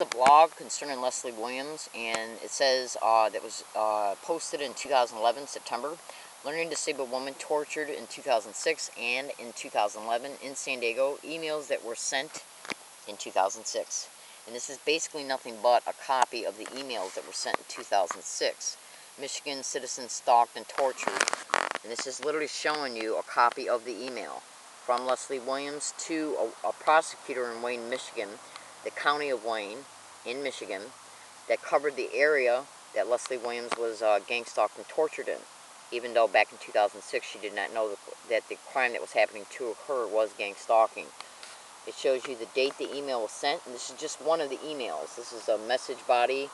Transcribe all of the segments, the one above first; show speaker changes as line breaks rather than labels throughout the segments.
The blog concerning Leslie Williams, and it says that was posted in 2011 September. Learning disabled woman tortured in 2006 and in 2011 in San Diego. Emails that were sent in 2006, and this is basically nothing but a copy of the emails that were sent in 2006. Michigan citizens stalked and tortured, and this is literally showing you a copy of the email from Leslie Williams to a prosecutor in Wayne, Michigan, the county of Wayne in Michigan, that covered the area that Leslie Williams was gang stalked and tortured in, even though back in 2006 she did not know that the crime that was happening to her was gang stalking. It shows you the date the email was sent, and this is just one of the emails. This is a message body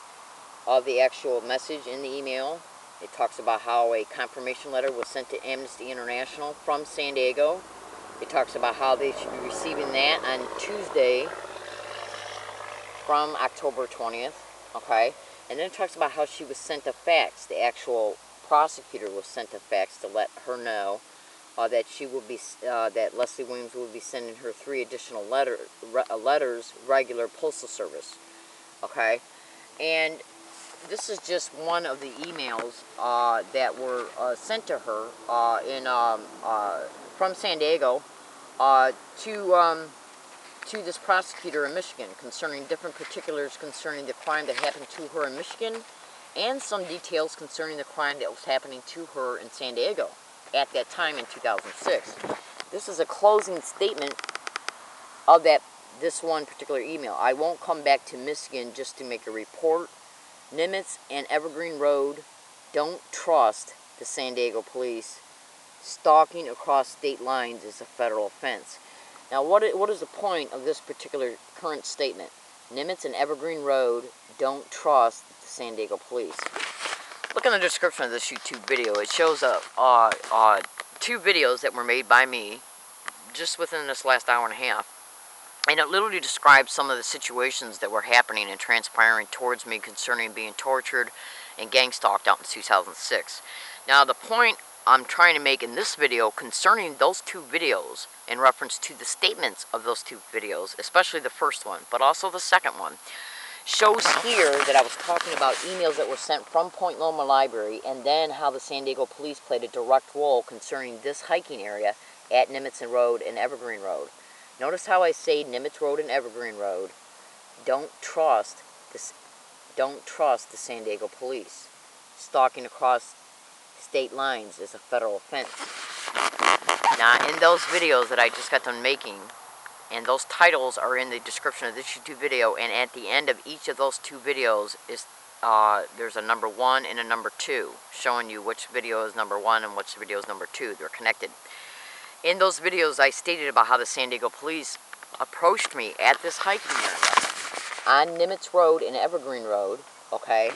of the actual message in the email. It talks about how a confirmation letter was sent to Amnesty International from San Diego. It talks about how they should be receiving that on Tuesday from October 20th, okay? And then it talks about how she was sent a fax. The actual prosecutor was sent a fax to let her know that she will be, that Leslie Williams will be sending her 3 additional letters, regular postal service, okay? And this is just one of the emails that were sent to her from San Diego to this prosecutor in Michigan concerning different particulars concerning the crime that happened to her in Michigan, and some details concerning the crime that was happening to her in San Diego at that time in 2006. This is a closing statement of this one particular email. I won't come back to Michigan just to make a report. Nimitz and Evergreen Road, don't trust the San Diego police. Stalking across state lines is a federal offense. Now, what is the point of this particular current statement? Nimitz and Evergreen Road, don't trust the San Diego police. Look in the description of this YouTube video. It shows 2 videos that were made by me just within this last hour and a half. And it literally describes some of the situations that were happening and transpiring towards me concerning being tortured and gang stalked out in 2006. Now, the point I'm trying to make in this video concerning those 2 videos, in reference to the statements of those 2 videos, especially the first one, but also the second one, shows here that I was talking about emails that were sent from Point Loma Library, and then how the San Diego police played a direct role concerning this hiking area at Nimitz Road and Evergreen Road. Notice how I say Nimitz Road and Evergreen Road. Don't trust the San Diego police. Stalking across state lines is a federal offense. Now, in those videos that I just got done making, and those titles are in the description of this YouTube video, and at the end of each of those 2 videos is there's a number 1 and a number 2, showing you which video is number 1 and which video is number 2. They're connected. In those videos, I stated about how the San Diego police approached me at this hiking area on Nimitz Road and Evergreen Road, okay?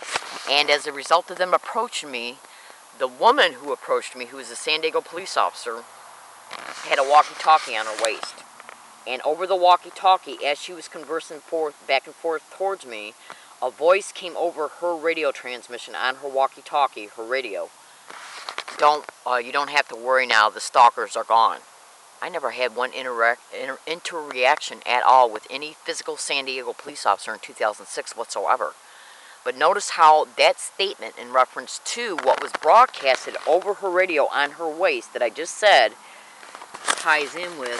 And as a result of them approaching me, the woman who approached me, who is a San Diego police officer, had a walkie-talkie on her waist. And over the walkie-talkie, as she was conversing back and forth towards me, a voice came over her radio transmission on her walkie-talkie, her radio. You don't have to worry now, the stalkers are gone. I never had one interaction at all with any physical San Diego police officer in 2006 whatsoever. But notice how that statement in reference to what was broadcasted over her radio on her waist that I just said ties in with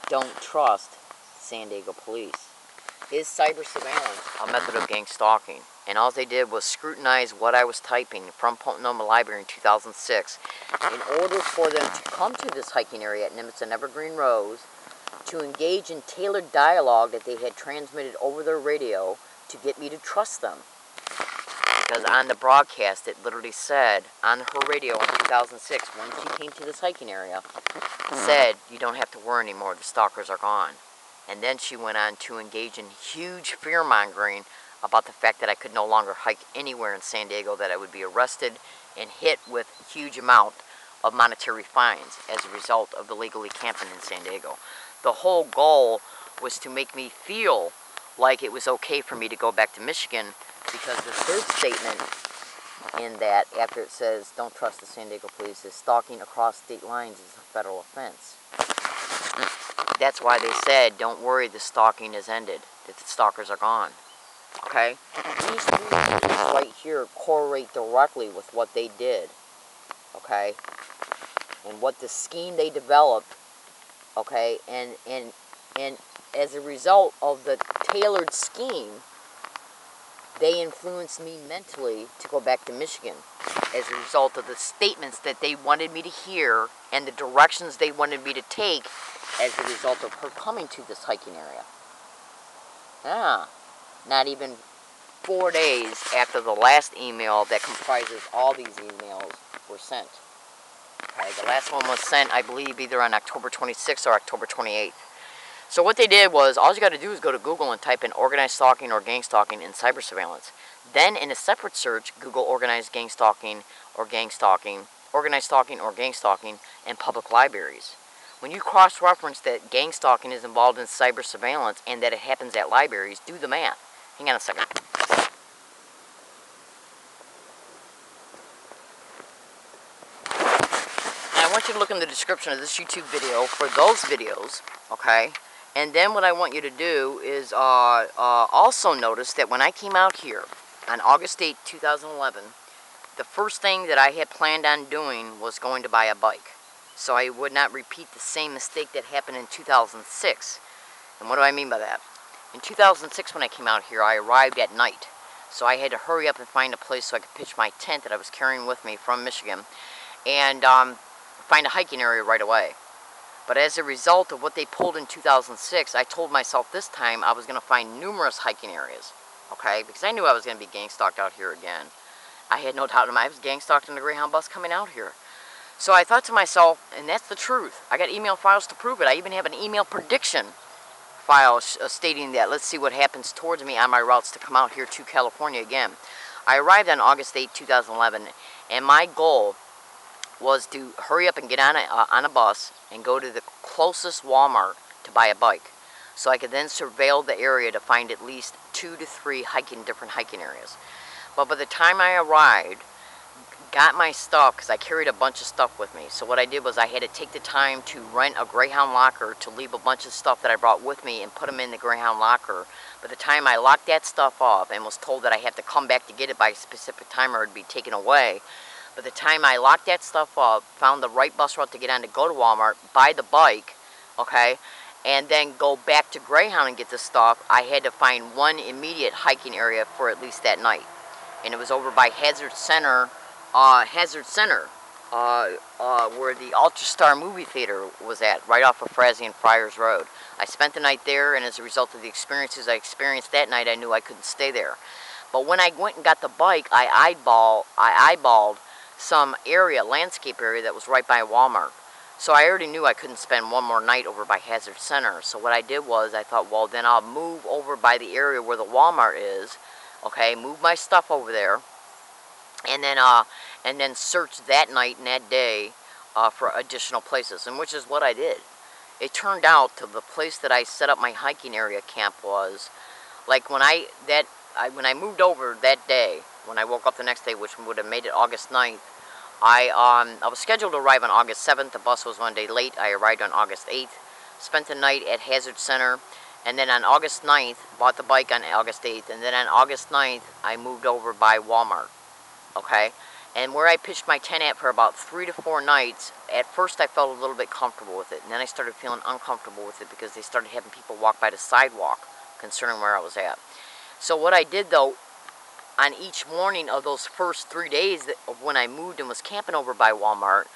don't trust San Diego police. Is cyber surveillance a method of gang stalking? And all they did was scrutinize what I was typing from Point Loma Library in 2006 in order for them to come to this hiking area at Nimitz and Evergreen Road to engage in tailored dialogue that they had transmitted over their radio to get me to trust them. Because on the broadcast, it literally said on her radio in 2006, when she came to this hiking area, said, you don't have to worry anymore, the stalkers are gone. And then she went on to engage in huge fear-mongering about the fact that I could no longer hike anywhere in San Diego, that I would be arrested and hit with huge amount of monetary fines as a result of illegally camping in San Diego. The whole goal was to make me feel like it was okay for me to go back to Michigan, because the third statement in that, after it says, don't trust the San Diego police, is stalking across state lines is a federal offense. That's why they said, don't worry, the stalking is ended, that the stalkers are gone. Okay? These three things right here correlate directly with what they did. Okay? And what the scheme they developed. Okay? And as a result of the tailored scheme, they influenced me mentally to go back to Michigan as a result of the statements that they wanted me to hear and the directions they wanted me to take as a result of her coming to this hiking area. Not even 4 days after the last email that comprises all these emails were sent. Okay, the last one was sent, I believe, either on October 26th or October 28th. So what they did was, all you got to do is go to Google and type in organized stalking or gang stalking in cyber surveillance. Then in a separate search, Google organized gang stalking or gang stalking, organized stalking or gang stalking, and public libraries. When you cross-reference that gang stalking is involved in cyber surveillance and that it happens at libraries, do the math. Hang on a second. Now I want you to look in the description of this YouTube video for those videos, okay? And then what I want you to do is also notice that when I came out here on August 8, 2011, the first thing that I had planned on doing was going to buy a bike. So I would not repeat the same mistake that happened in 2006. And what do I mean by that? In 2006 when I came out here, I arrived at night. So I had to hurry up and find a place so I could pitch my tent that I was carrying with me from Michigan and find a hiking area right away. But as a result of what they pulled in 2006, I told myself this time I was going to find numerous hiking areas, okay? Because I knew I was going to be gang stalked out here again. I had no doubt in my mind I was gang stalked in the Greyhound bus coming out here. So I thought to myself, and that's the truth. I got email files to prove it. I even have an email prediction file stating that. Let's see what happens towards me on my routes to come out here to California again. I arrived on August 8, 2011, and my goal was to hurry up and get on a bus and go to the closest Walmart to buy a bike. So I could then surveil the area to find at least 2 to 3 different hiking areas. But by the time I arrived, got my stuff, because I carried a bunch of stuff with me. So what I did was I had to take the time to rent a Greyhound locker to leave a bunch of stuff that I brought with me and put them in the Greyhound locker. By the time I locked that stuff up and was told that I had to come back to get it by a specific time or it would be taken away, by the time I locked that stuff up, found the right bus route to get on to go to Walmart, buy the bike, okay, and then go back to Greyhound and get the stuff, I had to find one immediate hiking area for at least that night. And it was over by Hazard Center, where the Ultrastar movie theater was at, right off of Frazee and Friars Road. I spent the night there, and as a result of the experiences I experienced that night, I knew I couldn't stay there. But when I went and got the bike, I eyeballed some area, landscape area that was right by Walmart. So I already knew I couldn't spend one more night over by Hazard Center. So what I did was I thought, well, then I'll move over by the area where the Walmart is, okay, move my stuff over there, and then search that night and that day for additional places, and which is what I did. It turned out to the place that I set up my hiking area camp was, like when I moved over that day, when I woke up the next day, which would have made it August 9th, I was scheduled to arrive on August 7th. The bus was one day late. I arrived on August 8th, spent the night at Hazard Center, and then on August 9th, bought the bike on August 8th, and then on August 9th, I moved over by Walmart, okay? And where I pitched my tent at for about 3 to 4 nights, at first I felt a little bit comfortable with it, and then I started feeling uncomfortable with it because they started having people walk by the sidewalk concerning where I was at. So what I did, though, on each morning of those first 3 days of when I moved and was camping over by Walmart,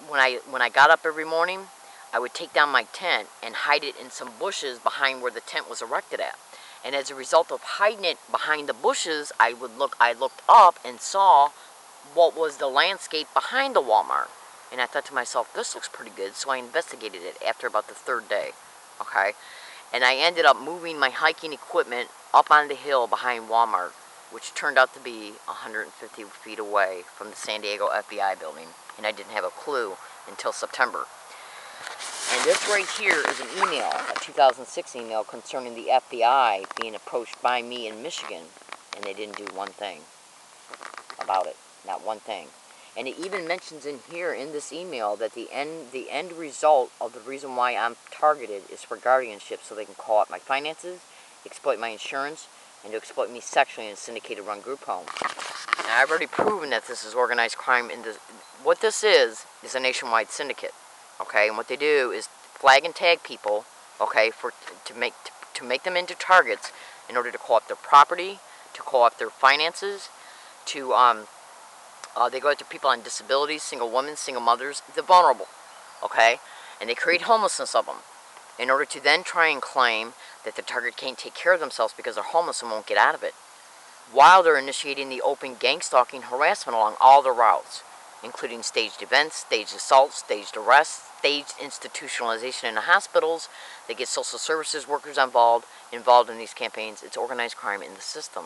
when I got up every morning, I would take down my tent and hide it in some bushes behind where the tent was erected at. And as a result of hiding it behind the bushes, I looked up and saw what was the landscape behind the Walmart. And I thought to myself, this looks pretty good, so I investigated it after about the 3rd day, okay? And I ended up moving my hiking equipment up on the hill behind Walmart, which turned out to be 150 feet away from the San Diego FBI building. And I didn't have a clue until September. And this right here is an email, a 2006 email concerning the FBI being approached by me in Michigan, and they didn't do one thing about it, not one thing. And it even mentions in here in this email that the end result of the reason why I'm targeted is for guardianship, so they can call out my finances exploit my insurance, and to exploit me sexually in a syndicated run group home. Now, I've already proven that this is organized crime. What this is a nationwide syndicate, okay? And what they do is flag and tag people, okay, to make them into targets in order to co-opt their property, to co-opt their finances, to they go after people on disabilities, single women, single mothers, the vulnerable, okay? And they create homelessness of them in order to then try and claim that the target can't take care of themselves because they're homeless and won't get out of it, while they're initiating the open gang stalking harassment along all their routes, including staged events, staged assaults, staged arrests, staged institutionalization in the hospitals. They get social services workers involved in these campaigns. It's organized crime in the system,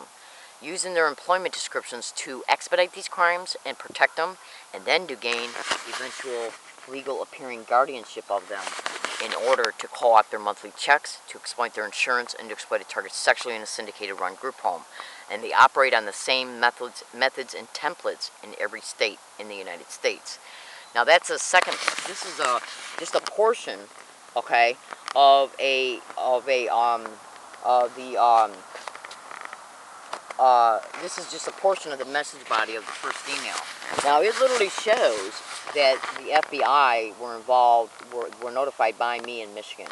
using their employment descriptions to expedite these crimes and protect them, and then to gain eventual legal appearing guardianship of them in order to co-opt their monthly checks, to exploit their insurance, and to exploit a target sexually in a syndicated run group home. And they operate on the same methods and templates in every state in the United States. Now this is just a portion, okay, this is just a portion of the message body of the first email. Now, it literally shows that the FBI were notified by me in Michigan.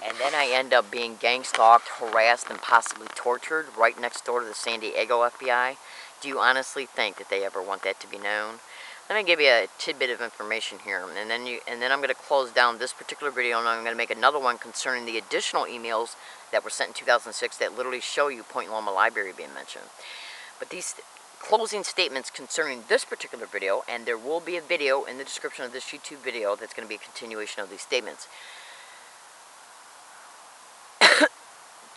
And then I end up being gang stalked, harassed, and possibly tortured right next door to the San Diego FBI. Do you honestly think that they ever want that to be known? Let me give you a tidbit of information here, and then I'm going to close down this particular video, and I'm going to make another one concerning the additional emails that were sent in 2006 that literally show you Point Loma Library being mentioned. But these closing statements concerning this particular video, and there will be a video in the description of this YouTube video that's going to be a continuation of these statements.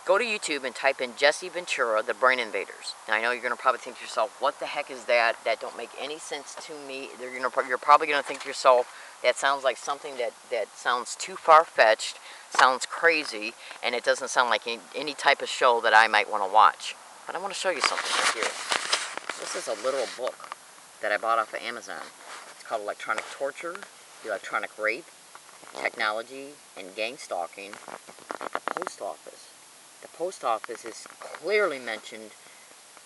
Go to YouTube and type in Jesse Ventura, the Brain Invaders. Now, I know you're going to probably think to yourself, what the heck is that? That don't make any sense to me. You're probably going to think to yourself, that sounds like something that sounds too far-fetched, sounds crazy, and it doesn't sound like any type of show that I might want to watch. But I want to show you something right here. This is a literal book that I bought off of Amazon. It's called Electronic Torture, Electronic Rape, Technology, and Gang Stalking at the Post Office. The Post Office is clearly mentioned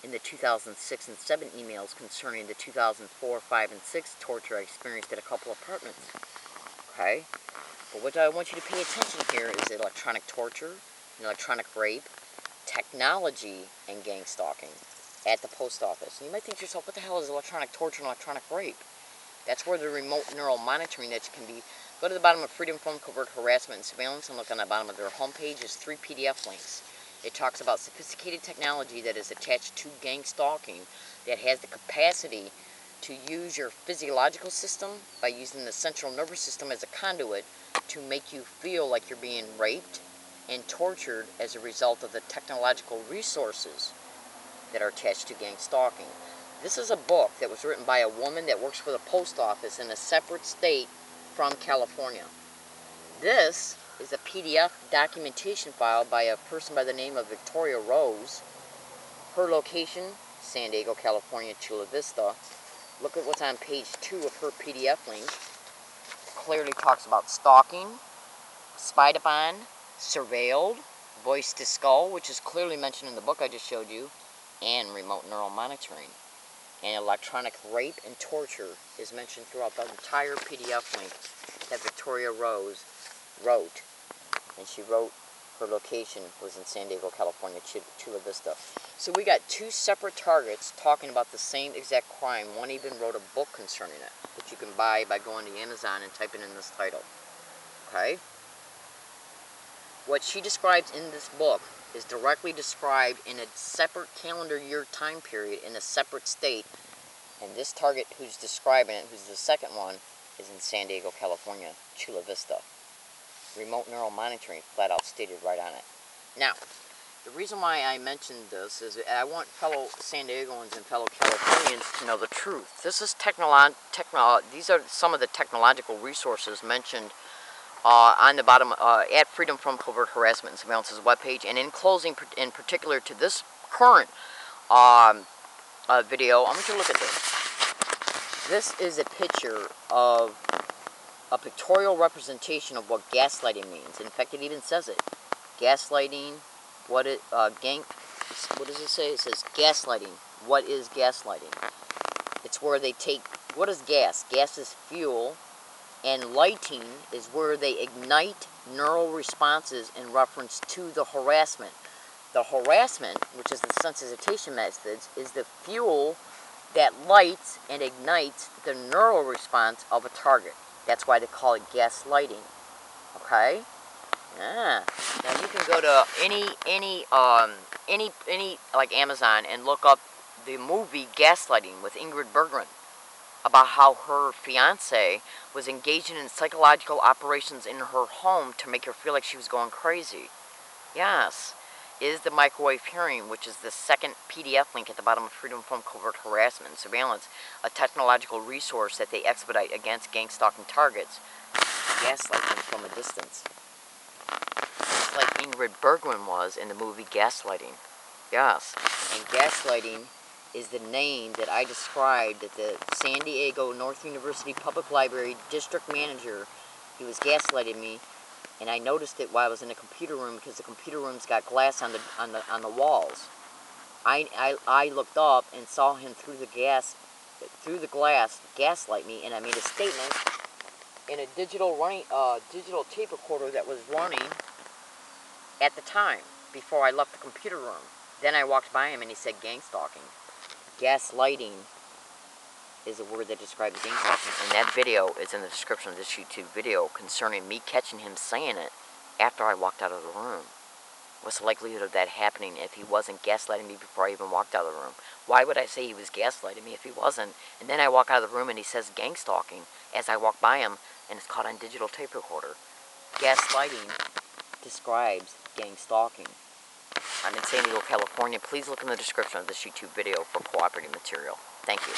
in the 2006 and 7 emails concerning the 2004, 5, and 6 torture I experienced at a couple apartments. Okay? But what I want you to pay attention here is electronic torture, electronic rape, technology, and gang stalking at the Post Office. And you might think to yourself, what the hell is electronic torture and electronic rape? That's where the remote neural monitoring that can be. Go to the bottom of Freedom from Covert Harassment and Surveillance and look on the bottom of their homepage. There's 3 PDF links. It talks about sophisticated technology that is attached to gang stalking that has the capacity to use your physiological system by using the central nervous system as a conduit to make you feel like you're being raped and tortured as a result of the technological resources that are attached to gang stalking. This is a book that was written by a woman that works for the post office in a separate state from California. This is a PDF documentation file by a person by the name of Victoria Rose. Her location, San Diego, California, Chula Vista. Look at what's on page 2 of her PDF link. It clearly talks about stalking, spied upon, surveilled, voice to skull, which is clearly mentioned in the book I just showed you, and remote neural monitoring. And electronic rape and torture is mentioned throughout the entire PDF link that Victoria Rose wrote. And she wrote her location was in San Diego, California, Chula Vista. So we got 2 separate targets talking about the same exact crime. One even wrote a book concerning it that you can buy by going to Amazon and typing in this title. Okay? What she describes in this book is directly described in a separate calendar year time period in a separate state. And this target who's describing it, who's the second one, is in San Diego, California, Chula Vista. Remote neural monitoring flat out stated right on it. Now, the reason why I mentioned this is I want fellow San Diegoans and fellow Californians to know the truth. This is these are some of the technological resources mentioned on the bottom at Freedom from Covert Harassment and Surveillance's webpage. And in closing, in particular to this current video, I want you to look at this. This is a picture of a pictorial representation of what gaslighting means. In fact, it even says it. Gaslighting, what does it say? It says gaslighting. What is gaslighting? It's where they take, what is gas? Gas is fuel, and lighting is where they ignite neural responses in reference to the harassment. The harassment, which is the sensitization methods, is the fuel that lights and ignites the neural response of a target. That's why they call it gaslighting. Okay? Yeah. Now you can go to any like Amazon and look up the movie Gaslighting with Ingrid Bergman about how her fiance was engaging in psychological operations in her home to make her feel like she was going crazy. Yes. Is the microwave hearing, which is the second PDF link at the bottom of Freedom from Covert Harassment and Surveillance, a technological resource that they expedite against gang stalking targets, gaslighting from a distance. Just like Ingrid Bergman was in the movie Gaslighting. Yes. And gaslighting is the name that I described at the San Diego North University Public Library district manager. He was gaslighting me. And I noticed it while I was in the computer room because the computer room's got glass on the walls. I looked up and saw him through the glass gaslight me, and I made a statement in a digital tape recorder that was running at the time before I left the computer room. Then I walked by him and he said gang stalking. Gaslighting is a word that describes gang stalking, and that video is in the description of this YouTube video concerning me catching him saying it after I walked out of the room. What's the likelihood of that happening if he wasn't gaslighting me before I even walked out of the room? Why would I say he was gaslighting me if he wasn't? And then I walk out of the room and he says gang stalking as I walk by him, and it's caught on digital tape recorder. Gaslighting describes gang stalking. I'm in San Diego, California. Please look in the description of this YouTube video for cooperating material. Thank you.